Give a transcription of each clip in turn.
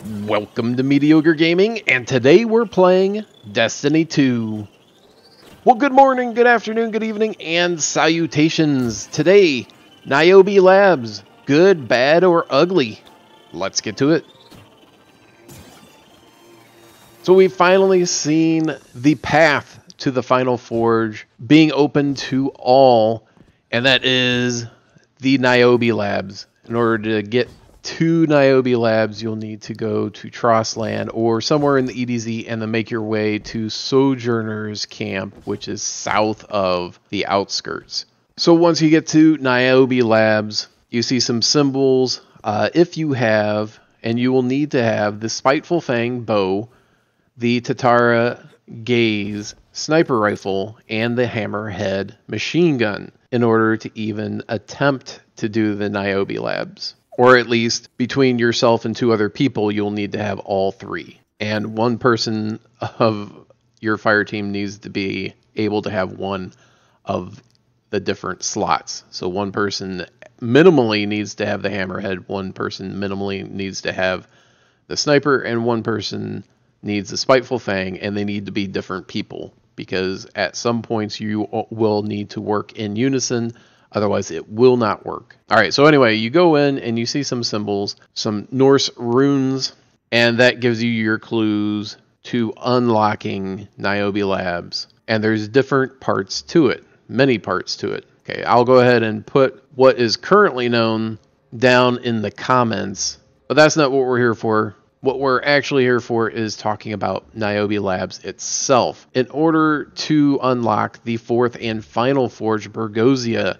Welcome to Mediocre Gaming, and today we're playing Destiny 2. Well, good morning, good afternoon, good evening, and salutations. Today, Niobe Labs, good, bad, or ugly. Let's get to it. So we've finally seen the path to the Final Forge being open to all, and that is the Niobe Labs. In order to get to Niobe Labs, you'll need to go to Trossland or somewhere in the EDZ and then make your way to Sojourner's Camp, which is south of the outskirts. So once you get to Niobe Labs, you see some symbols. If you have, and you will need to have, the Spiteful Fang bow, the Tatara Gaze sniper rifle, and the Hammerhead machine gun in order to even attempt to do the Niobe Labs. Or at least between yourself and two other people, you'll need to have all three. And one person of your fire team needs to be able to have one of the different slots. So one person minimally needs to have the Hammerhead, one person minimally needs to have the sniper, and one person needs the Spiteful Fang, and they need to be different people, because at some points you will need to work in unison, otherwise it will not work. Alright, so anyway, you go in and you see some symbols, some Norse runes, and that gives you your clues to unlocking Niobe Labs. And there's different parts to it, many parts to it. Okay, I'll go ahead and put what is currently known down in the comments, but that's not what we're here for. What we're actually here for is talking about Niobe Labs itself. In order to unlock the fourth and final forge, Burgozia,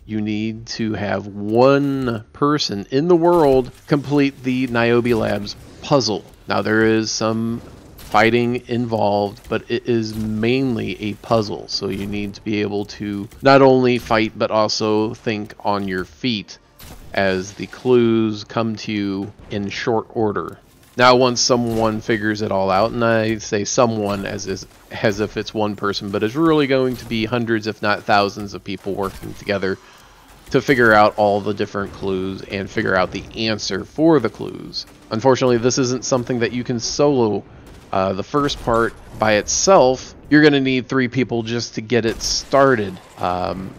you need to have one person in the world complete the Niobe Labs puzzle. Now there is some fighting involved, but it is mainly a puzzle. So you need to be able to not only fight, but also think on your feet as the clues come to you in short order. Now, once someone figures it all out, and I say someone as if it's one person, but it's really going to be hundreds, if not thousands, of people working together to figure out all the different clues and figure out the answer for the clues. Unfortunately, this isn't something that you can solo. The first part by itself, you're going to need 3 people just to get it started,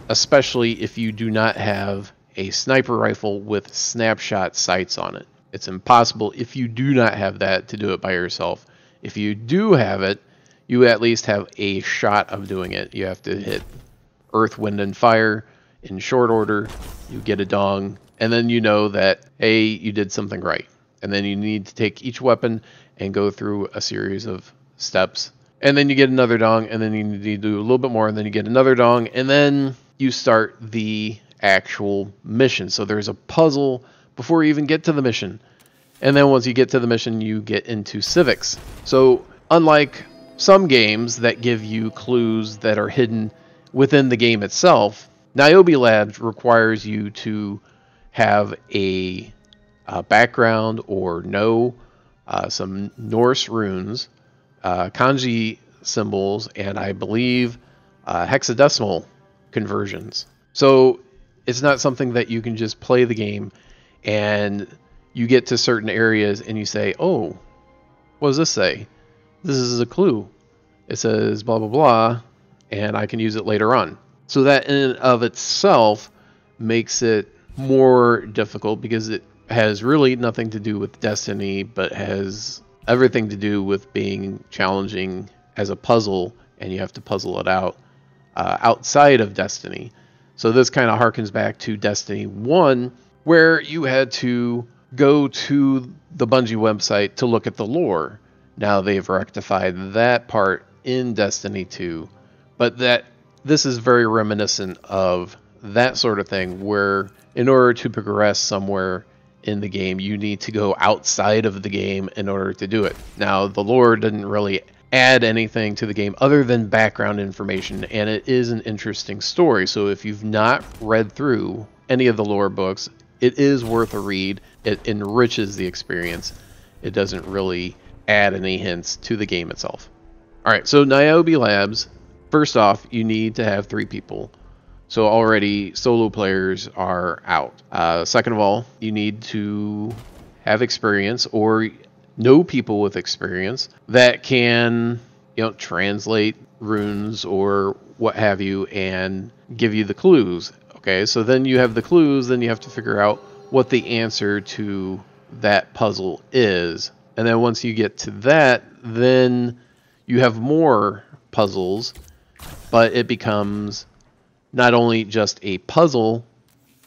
especially if you do not have a sniper rifle with snapshot sights on it. It's impossible if you do not have that to do it by yourself. If you do have it, you at least have a shot of doing it. You have to hit earth, wind, and fire in short order. You get a dong, and then you know that, hey, you did something right. And then you need to take each weapon and go through a series of steps. And then you get another dong, and then you need to do a little bit more, and then you get another dong, and then you start the actual mission. So there's a puzzle before you even get to the mission. And then once you get to the mission, you get into civics. So unlike some games that give you clues that are hidden within the game itself, Niobe Labs requires you to have a background or know some Norse runes, kanji symbols, and I believe hexadecimal conversions. So it's not something that you can just play the game and you get to certain areas and you say, oh, what does this say? This is a clue. It says blah, blah, blah, and I can use it later on. So that in and of itself makes it more difficult, because it has really nothing to do with Destiny, but has everything to do with being challenging as a puzzle, and you have to puzzle it out outside of Destiny. So this kind of harkens back to Destiny 1, where you had to go to the Bungie website to look at the lore. Now they've rectified that part in Destiny 2, but this is very reminiscent of that sort of thing, where in order to progress somewhere in the game, you need to go outside of the game in order to do it. Now, the lore didn't really add anything to the game other than background information, and it is an interesting story. So if you've not read through any of the lore books, it is worth a read. It enriches the experience. It doesn't really add any hints to the game itself. Alright, so Niobe Labs, first off, you need to have 3 people. So already solo players are out. Second of all, you need to have experience, or know people with experience that can, translate runes or what have you and give you the clues. Okay, so then you have the clues, then you have to figure out what the answer to that puzzle is. And then once you get to that, then you have more puzzles, but it becomes not only just a puzzle,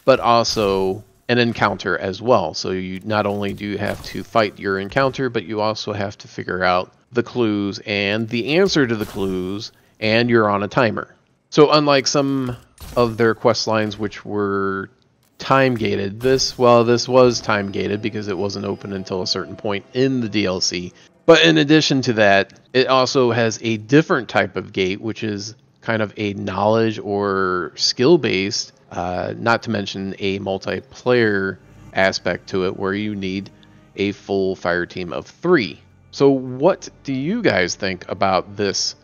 but also an encounter as well. So you not only do you have to fight your encounter, but you also have to figure out the clues and the answer to the clues, and you're on a timer. So unlike some of their quest lines which were time gated, this was time gated because it wasn't open until a certain point in the DLC. But in addition to that, it also has a different type of gate, which is kind of a knowledge or skill based, not to mention a multiplayer aspect to it where you need a full fire team of 3. So what do you guys think about this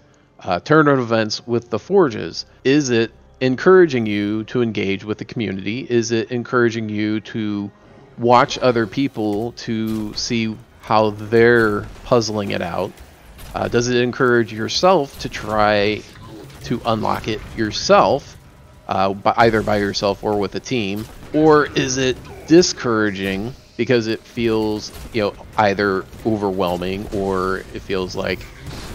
turn of events with the Forges? Is it encouraging you to engage with the community? Is it encouraging you to watch other people to see how they're puzzling it out? Does it encourage yourself to try to unlock it yourself, either by yourself or with a team? Or is it discouraging because it feels, either overwhelming, or it feels like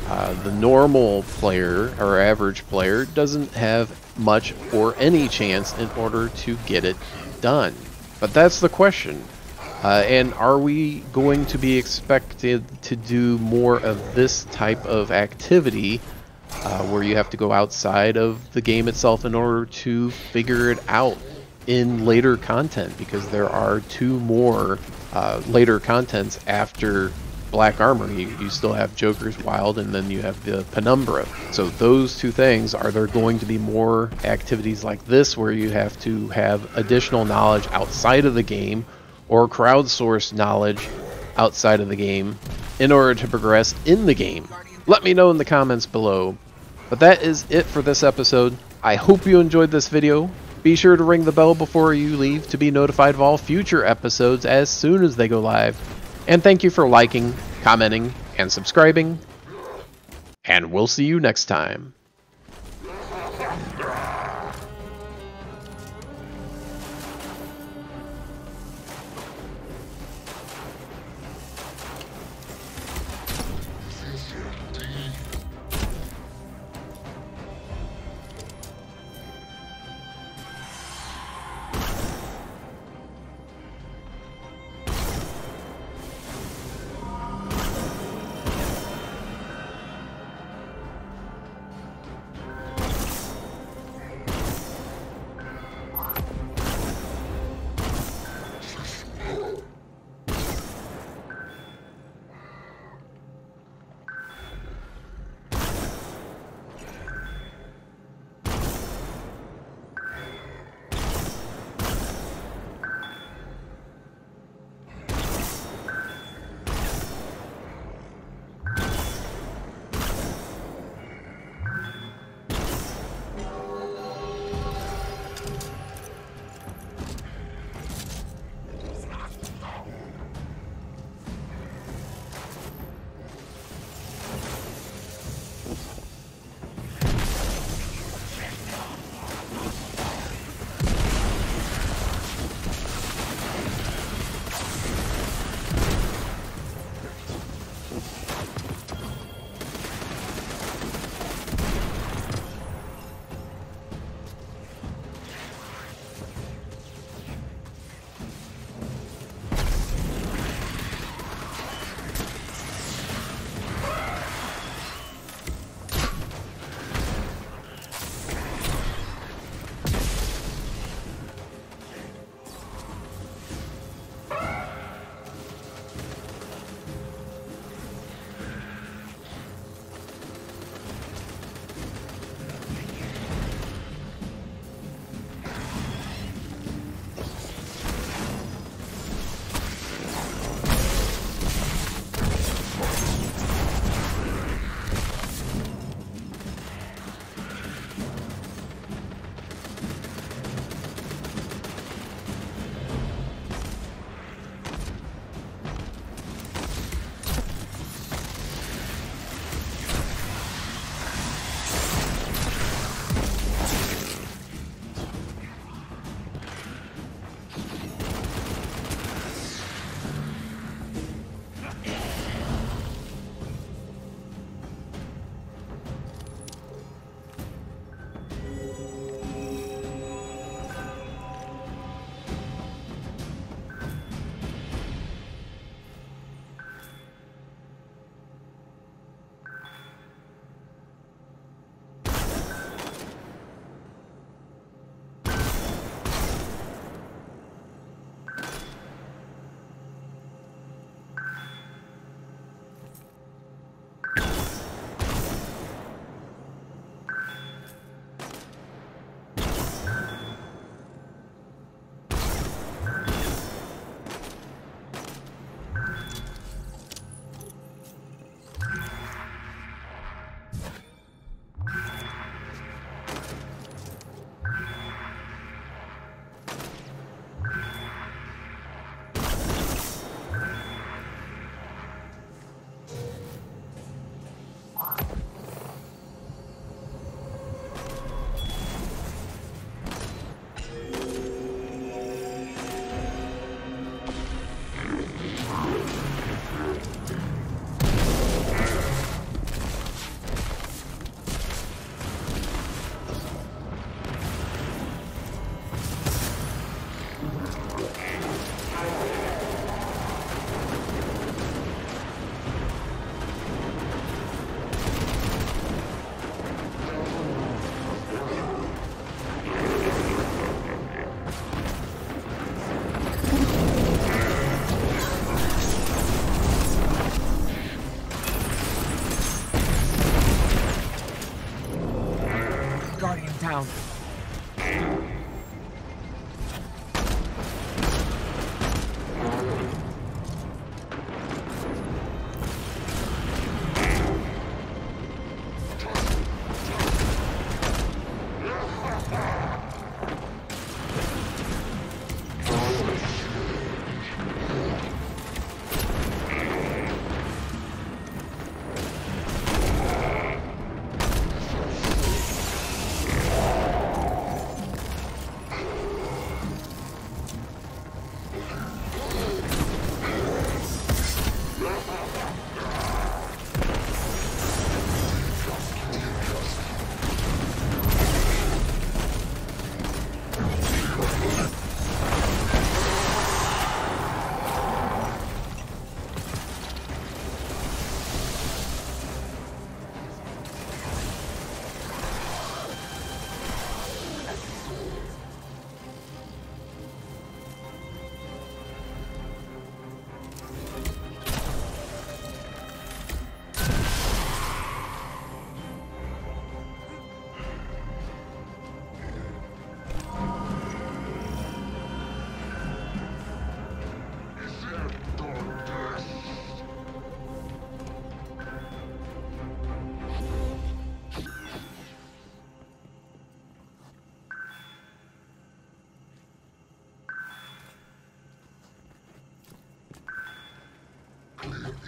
the normal player or average player doesn't have much or any chance in order to get it done? But that's the question. And are we going to be expected to do more of this type of activity where you have to go outside of the game itself in order to figure it out in later content? Because there are 2 more later contents after Black Armory. You still have Joker's Wild, and then you have the Penumbra. So those 2 things, are there going to be more activities like this where you have to have additional knowledge outside of the game, or crowdsourced knowledge outside of the game in order to progress in the game? Let me know in the comments below. But that is it for this episode. I hope you enjoyed this video. Be sure to ring the bell before you leave to be notified of all future episodes as soon as they go live. And thank you for liking, commenting, and subscribing. And we'll see you next time.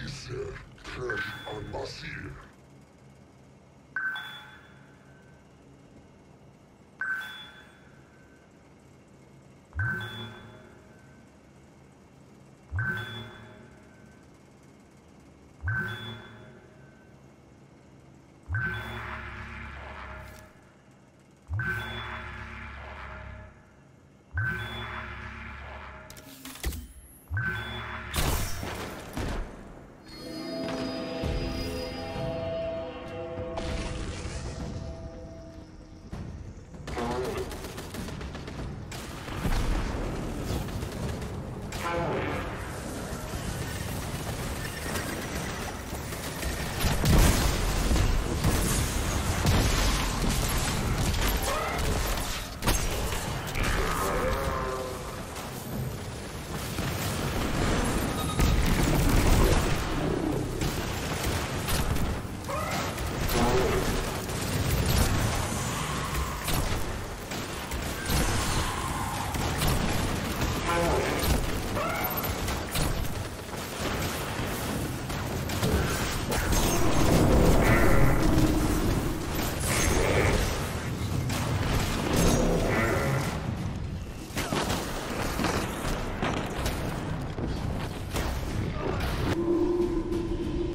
ise krem al masir.